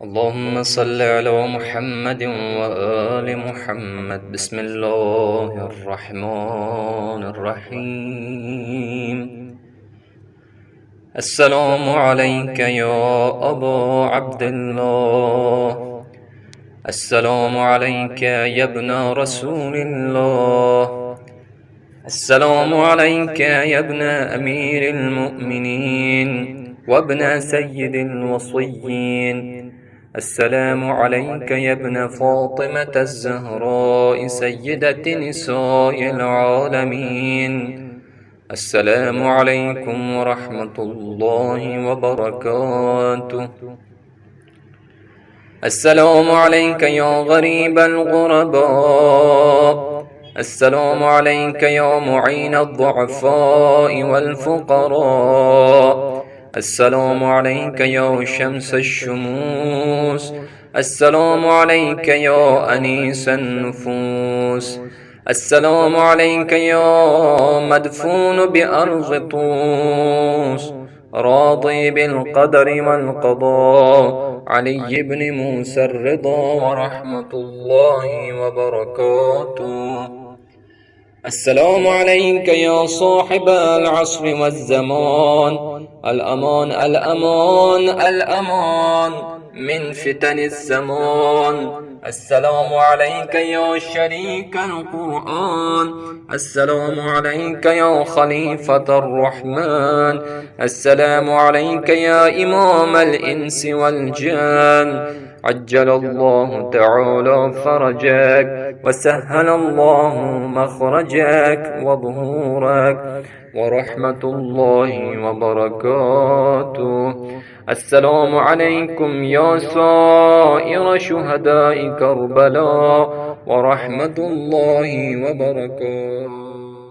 اللهم صل على محمد وآل محمد. بسم الله الرحمن الرحيم. السلام عليك يا أبا عبد الله. السلام عليك يا ابن رسول الله. السلام عليك يا ابن أمير المؤمنين وابن سيد الوصيين. السلام عليك يا ابن فاطمة الزهراء سيدة نساء العالمين. السلام عليكم ورحمة الله وبركاته. السلام عليك يا غريب الغرباء. السلام عليك يا معين الضعفاء والفقراء. السلام عليك يا شمس الشموس. السلام عليك يا أنيس النفوس. السلام عليك يا مدفون بأرض طوس، راضي بالقدر والقضاء، علي بن موسى الرضا ورحمة الله وبركاته. السلام عليك يا صاحب العصر والزمان. الأمان الأمان الأمان من فتن الزمان. السلام عليك يا شريك القرآن. السلام عليك يا خليفة الرحمن. السلام عليك يا إمام الإنس والجان. عجل الله تعالى فرجك وسهل الله مخرجك وظهورك ورحمة الله وبركاته. السلام عليكم يا سائر شهداء كربلاء ورحمة الله وبركاته.